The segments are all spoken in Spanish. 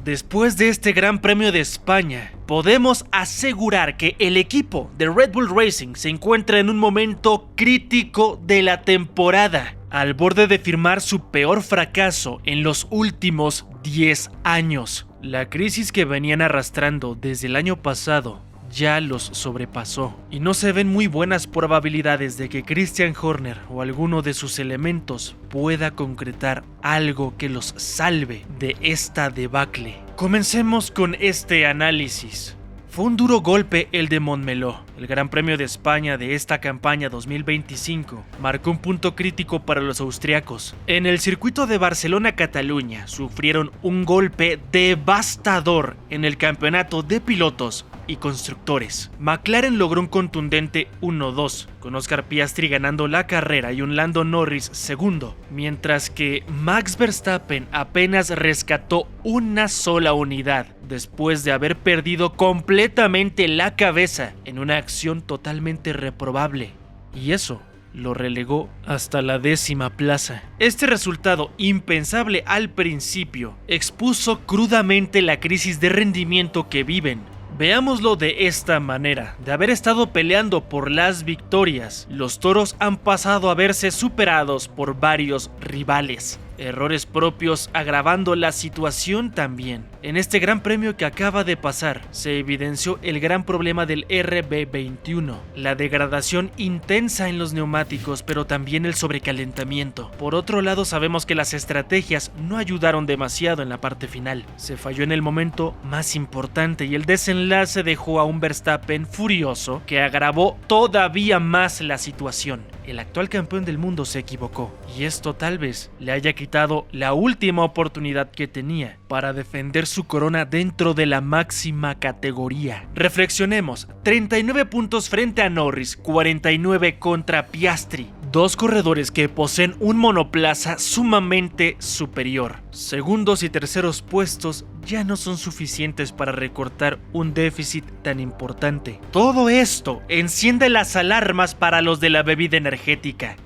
Después de este Gran Premio de España, podemos asegurar que el equipo de Red Bull Racing se encuentra en un momento crítico de la temporada, al borde de firmar su peor fracaso en los últimos 10 años. La crisis que venían arrastrando desde el año pasado ya los sobrepasó y no se ven muy buenas probabilidades de que Christian Horner o alguno de sus elementos pueda concretar algo que los salve de esta debacle. Comencemos con este análisis. Fue un duro golpe el de Montmeló. El Gran Premio de España de esta campaña 2025 marcó un punto crítico para los austriacos. En el circuito de Barcelona-Cataluña sufrieron un golpe devastador en el campeonato de pilotos y constructores. McLaren logró un contundente 1-2, con Oscar Piastri ganando la carrera y un Lando Norris segundo, mientras que Max Verstappen apenas rescató una sola unidad después de haber perdido completamente la cabeza en una acción totalmente reprobable. Y eso lo relegó hasta la 10ª plaza. Este resultado, impensable al principio, expuso crudamente la crisis de rendimiento que viven. Veámoslo de esta manera: de haber estado peleando por las victorias, los toros han pasado a verse superados por varios rivales. Errores propios agravando la situación también. En este gran premio que acaba de pasar, se evidenció el gran problema del RB21, la degradación intensa en los neumáticos, pero también el sobrecalentamiento. Por otro lado, sabemos que las estrategias no ayudaron demasiado en la parte final. Se falló en el momento más importante y el desenlace dejó a un Verstappen furioso que agravó todavía más la situación. El actual campeón del mundo se equivocó y esto tal vez le haya quitado la última oportunidad que tenía para defender su corona dentro de la máxima categoría. Reflexionemos: 39 puntos frente a Norris, 49 contra Piastri. Dos corredores que poseen un monoplaza sumamente superior. Segundos y terceros puestos ya no son suficientes para recortar un déficit tan importante. Todo esto enciende las alarmas para los de la bebida energética.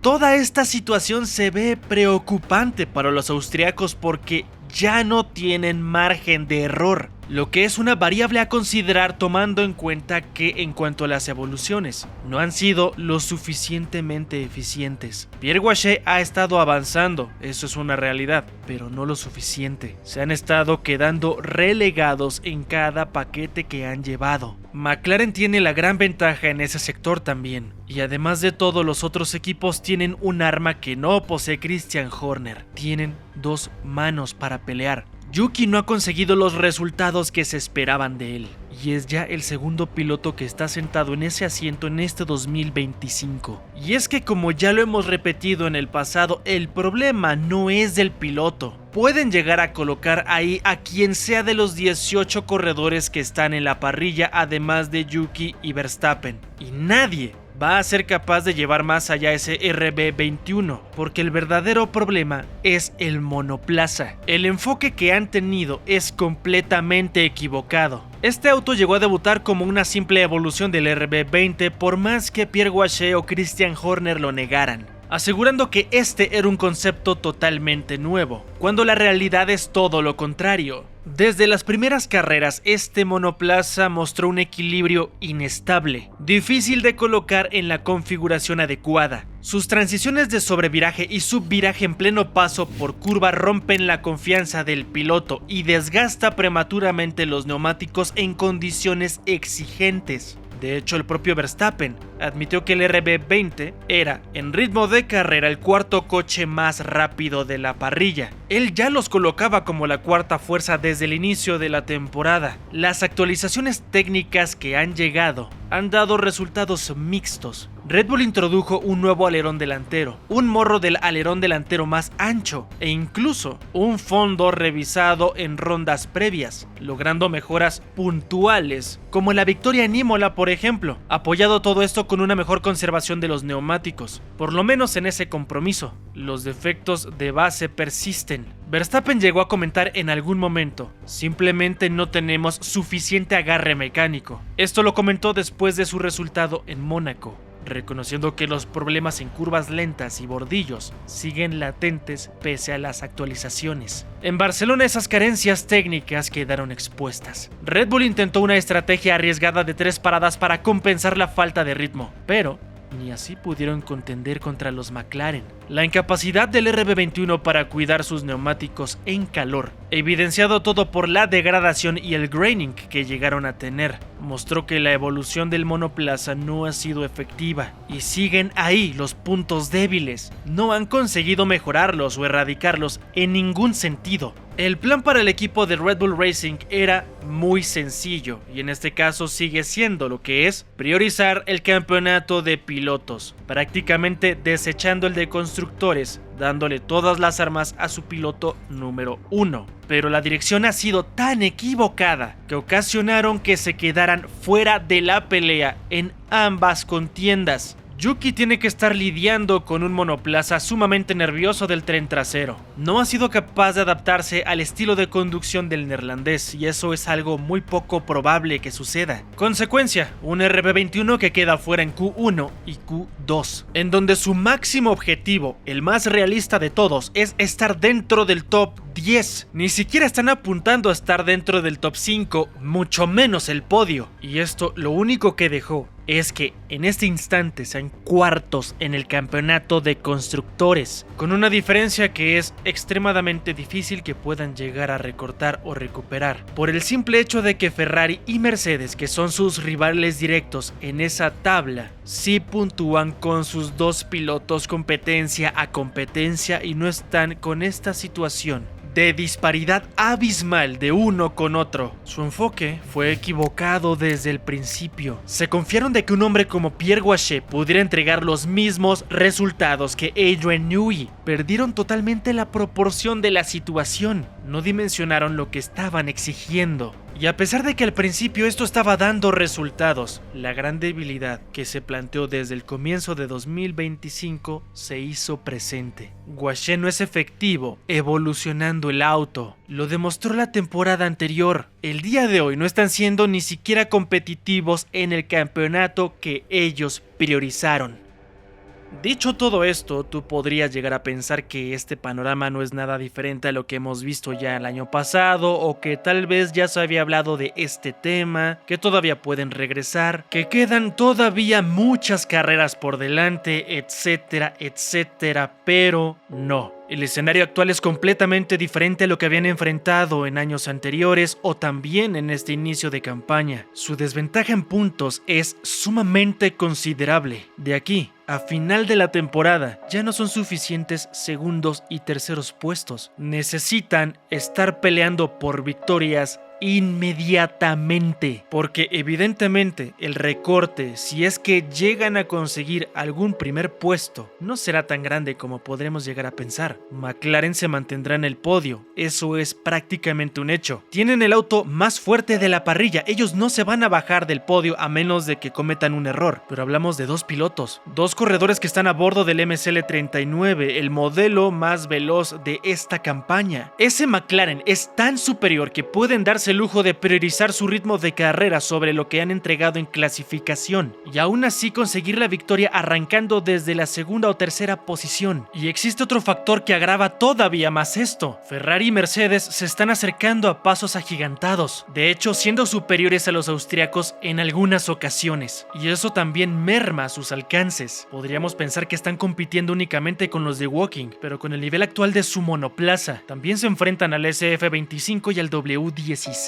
Toda esta situación se ve preocupante para los austriacos porque ya no tienen margen de error, lo que es una variable a considerar tomando en cuenta que en cuanto a las evoluciones no han sido lo suficientemente eficientes. Pierre Gasly ha estado avanzando, eso es una realidad, pero no lo suficiente. Se han estado quedando relegados en cada paquete que han llevado. McLaren tiene la gran ventaja en ese sector también, y además de todo, los otros equipos tienen un arma que no posee Christian Horner. Tienen dos manos para pelear. Yuki no ha conseguido los resultados que se esperaban de él, y es ya el segundo piloto que está sentado en ese asiento en este 2025. Y es que, como ya lo hemos repetido en el pasado, el problema no es del piloto. Pueden llegar a colocar ahí a quien sea de los 18 corredores que están en la parrilla, además de Yuki y Verstappen, y nadie va a ser capaz de llevar más allá ese RB21, porque el verdadero problema es el monoplaza. El enfoque que han tenido es completamente equivocado. Este auto llegó a debutar como una simple evolución del RB20, por más que Pierre Gasly o Christian Horner lo negaran, asegurando que este era un concepto totalmente nuevo, cuando la realidad es todo lo contrario. Desde las primeras carreras, este monoplaza mostró un equilibrio inestable, difícil de colocar en la configuración adecuada. Sus transiciones de sobreviraje y subviraje en pleno paso por curva rompen la confianza del piloto y desgasta prematuramente los neumáticos en condiciones exigentes. De hecho, el propio Verstappen admitió que el RB20 era, en ritmo de carrera, el cuarto coche más rápido de la parrilla. Él ya los colocaba como la cuarta fuerza desde el inicio de la temporada. Las actualizaciones técnicas que han llegado han dado resultados mixtos. Red Bull introdujo un nuevo alerón delantero, un morro del alerón delantero más ancho e incluso un fondo revisado en rondas previas, logrando mejoras puntuales, como la victoria en Imola, por ejemplo, apoyado todo esto con una mejor conservación de los neumáticos, por lo menos en ese compromiso. Los defectos de base persisten. Verstappen llegó a comentar en algún momento: simplemente no tenemos suficiente agarre mecánico. Esto lo comentó después de su resultado en Mónaco. reconociendo que los problemas en curvas lentas y bordillos siguen latentes pese a las actualizaciones. En Barcelona esas carencias técnicas quedaron expuestas. Red Bull intentó una estrategia arriesgada de 3 paradas para compensar la falta de ritmo, pero ni así pudieron contender contra los McLaren. La incapacidad del RB21 para cuidar sus neumáticos en calor, evidenciado todo por la degradación y el graining que llegaron a tener, mostró que la evolución del monoplaza no ha sido efectiva y siguen ahí los puntos débiles. No han conseguido mejorarlos o erradicarlos en ningún sentido. El plan para el equipo de Red Bull Racing era muy sencillo y en este caso sigue siendo lo que es priorizar el campeonato de pilotos, prácticamente desechando el de constructores, dándole todas las armas a su piloto número 1. Pero la dirección ha sido tan equivocada que ocasionaron que se quedaran fuera de la pelea en ambas contiendas. Yuki tiene que estar lidiando con un monoplaza sumamente nervioso del tren trasero. No ha sido capaz de adaptarse al estilo de conducción del neerlandés y eso es algo muy poco probable que suceda. Consecuencia, un RB21 que queda fuera en Q1 y Q2, en donde su máximo objetivo, el más realista de todos, es estar dentro del top 10. Ni siquiera están apuntando a estar dentro del top 5, mucho menos el podio. Y esto lo único que dejó es que en este instante sean cuartos en el campeonato de constructores, con una diferencia que es extremadamente difícil que puedan llegar a recortar o recuperar, por el simple hecho de que Ferrari y Mercedes, que son sus rivales directos en esa tabla, sí puntúan con sus dos pilotos competencia a competencia y no están con esta situación de disparidad abismal de uno con otro. Su enfoque fue equivocado desde el principio. Se confiaron de que un hombre como Pierre Gasly pudiera entregar los mismos resultados que Adrian Newey. Perdieron totalmente la proporción de la situación. No dimensionaron lo que estaban exigiendo. Y a pesar de que al principio esto estaba dando resultados, la gran debilidad que se planteó desde el comienzo de 2025 se hizo presente. Gasly no es efectivo evolucionando el auto. Lo demostró la temporada anterior. El día de hoy no están siendo ni siquiera competitivos en el campeonato que ellos priorizaron. Dicho todo esto, tú podrías llegar a pensar que este panorama no es nada diferente a lo que hemos visto ya el año pasado, o que tal vez ya se había hablado de este tema, que todavía pueden regresar, que quedan todavía muchas carreras por delante, etcétera, etcétera, pero no. El escenario actual es completamente diferente a lo que habían enfrentado en años anteriores o también en este inicio de campaña. Su desventaja en puntos es sumamente considerable. De aquí a final de la temporada ya no son suficientes segundos y terceros puestos. Necesitan estar peleando por victorias inmediatamente, porque evidentemente el recorte, si es que llegan a conseguir algún primer puesto, no será tan grande como podremos llegar a pensar. McLaren se mantendrá en el podio, eso es prácticamente un hecho. Tienen el auto más fuerte de la parrilla, ellos no se van a bajar del podio a menos de que cometan un error, pero hablamos de dos pilotos, dos corredores que están a bordo del MSL39, el modelo más veloz de esta campaña. Ese McLaren es tan superior que pueden darse el lujo de priorizar su ritmo de carrera sobre lo que han entregado en clasificación y aún así conseguir la victoria arrancando desde la segunda o tercera posición. Y existe otro factor que agrava todavía más esto. Ferrari y Mercedes se están acercando a pasos agigantados, de hecho siendo superiores a los austríacos en algunas ocasiones, y eso también merma sus alcances. Podríamos pensar que están compitiendo únicamente con los de Woking, pero con el nivel actual de su monoplaza, también se enfrentan al SF25 y al W16.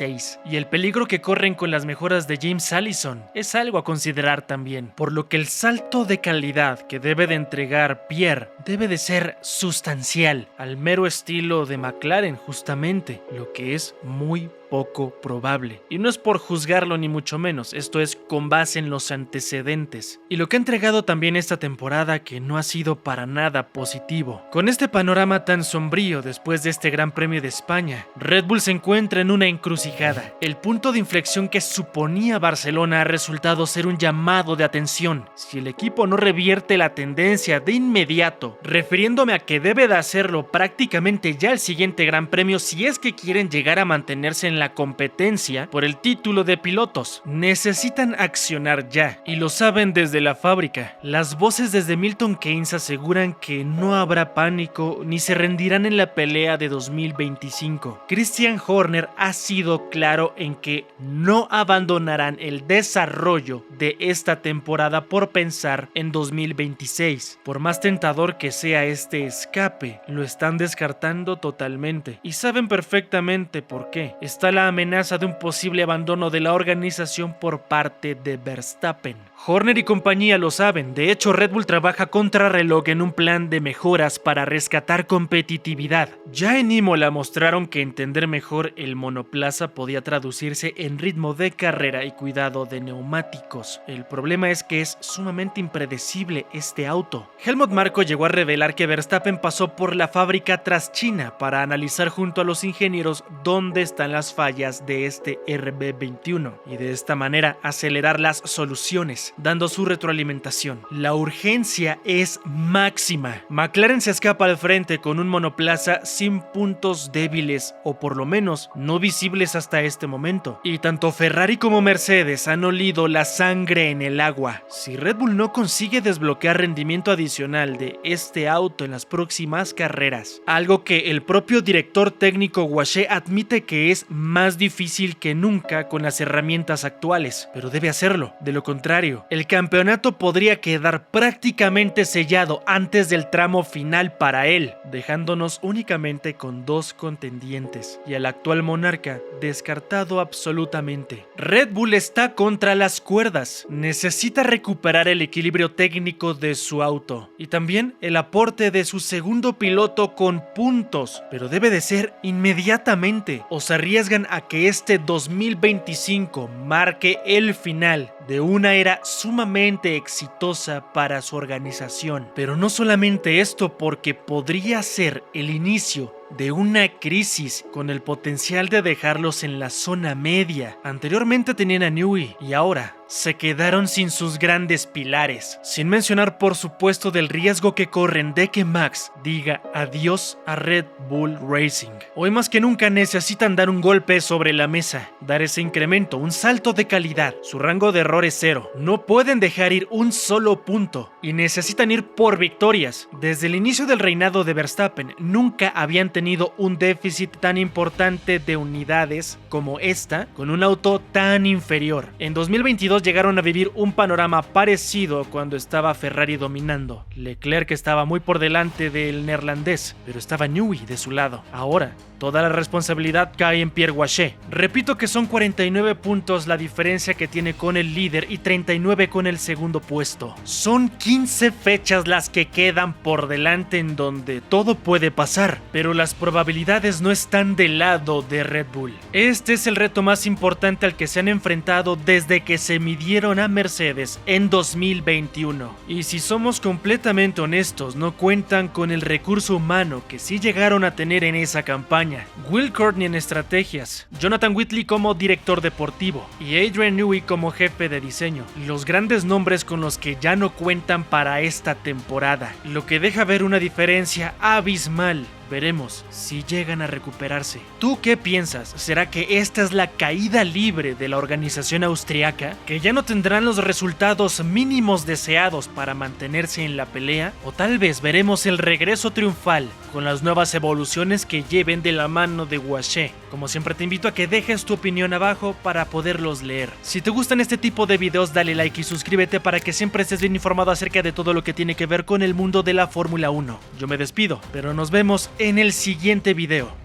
Y el peligro que corren con las mejoras de James Allison es algo a considerar también, por lo que el salto de calidad que debe de entregar Pierre debe de ser sustancial, al mero estilo de McLaren justamente, lo que es muy poco probable. Y no es por juzgarlo ni mucho menos, esto es con base en los antecedentes. Y lo que ha entregado también esta temporada que no ha sido para nada positivo. Con este panorama tan sombrío después de este Gran Premio de España, Red Bull se encuentra en una encrucijada encrucijada. El punto de inflexión que suponía Barcelona ha resultado ser un llamado de atención. Si el equipo no revierte la tendencia de inmediato, refiriéndome a que debe de hacerlo prácticamente ya el siguiente Gran Premio si es que quieren llegar a mantenerse en la competencia por el título de pilotos, necesitan accionar ya, y lo saben desde la fábrica. Las voces desde Milton Keynes aseguran que no habrá pánico ni se rendirán en la pelea de 2025. Christian Horner ha sido claro en que no abandonarán el desarrollo de esta temporada por pensar en 2026. Por más tentador que sea este escape, lo están descartando totalmente y saben perfectamente por qué. Está la amenaza de un posible abandono de la organización por parte de Verstappen. Horner y compañía lo saben, de hecho Red Bull trabaja contrarreloj en un plan de mejoras para rescatar competitividad. Ya en Imola mostraron que entender mejor el monoplaza podía traducirse en ritmo de carrera y cuidado de neumáticos. El problema es que es sumamente impredecible este auto. Helmut Marko llegó a revelar que Verstappen pasó por la fábrica tras China para analizar junto a los ingenieros dónde están las fallas de este RB21 y de esta manera acelerar las soluciones, dando su retroalimentación. La urgencia es máxima. McLaren se escapa al frente con un monoplaza sin puntos débiles o por lo menos no visibles hasta este momento. Y tanto Ferrari como Mercedes han olido la sangre en el agua. Si Red Bull no consigue desbloquear rendimiento adicional de este auto en las próximas carreras, algo que el propio director técnico Guaché admite que es más difícil que nunca con las herramientas actuales, pero debe hacerlo. De lo contrario, el campeonato podría quedar prácticamente sellado antes del tramo final para él, dejándonos únicamente con dos contendientes y al actual monarca descartado absolutamente. Red Bull está contra las cuerdas, necesita recuperar el equilibrio técnico de su auto y también el aporte de su segundo piloto con puntos, pero debe de ser inmediatamente o se arriesgan a que este 2025 marque el final de una era sumamente exitosa para su organización. Pero no solamente esto, porque podría ser el inicio de una crisis con el potencial de dejarlos en la zona media. Anteriormente tenían a Newey y ahora se quedaron sin sus grandes pilares, sin mencionar por supuesto del riesgo que corren de que Max diga adiós a Red Bull Racing. Hoy más que nunca necesitan dar un golpe sobre la mesa, dar ese incremento, un salto de calidad. Su rango de error es cero, no pueden dejar ir un solo punto y necesitan ir por victorias. Desde el inicio del reinado de Verstappen nunca habían tenido un déficit tan importante de unidades como esta con un auto tan inferior. En 2022 llegaron a vivir un panorama parecido cuando estaba Ferrari dominando. Leclerc estaba muy por delante del neerlandés, pero estaba Newey de su lado. Ahora, toda la responsabilidad cae en Pierre Guaché. Repito que son 49 puntos la diferencia que tiene con el líder y 39 con el segundo puesto. Son 15 fechas las que quedan por delante en donde todo puede pasar, pero las probabilidades no están del lado de Red Bull. Este es el reto más importante al que se han enfrentado desde que se midieron a Mercedes en 2021. Y si somos completamente honestos, no cuentan con el recurso humano que sí llegaron a tener en esa campaña. Will Courtney en estrategias, Jonathan Whitley como director deportivo y Adrian Newey como jefe de diseño. Los grandes nombres con los que ya no cuentan para esta temporada, lo que deja ver una diferencia abismal. Veremos si llegan a recuperarse. ¿Tú qué piensas? ¿Será que esta es la caída libre de la organización austriaca? ¿Que ya no tendrán los resultados mínimos deseados para mantenerse en la pelea? ¿O tal vez veremos el regreso triunfal con las nuevas evoluciones que lleven de la mano de Guaché? Como siempre te invito a que dejes tu opinión abajo para poderlos leer. Si te gustan este tipo de videos, dale like y suscríbete para que siempre estés bien informado acerca de todo lo que tiene que ver con el mundo de la Fórmula 1. Yo me despido, pero nos vemos en el siguiente video.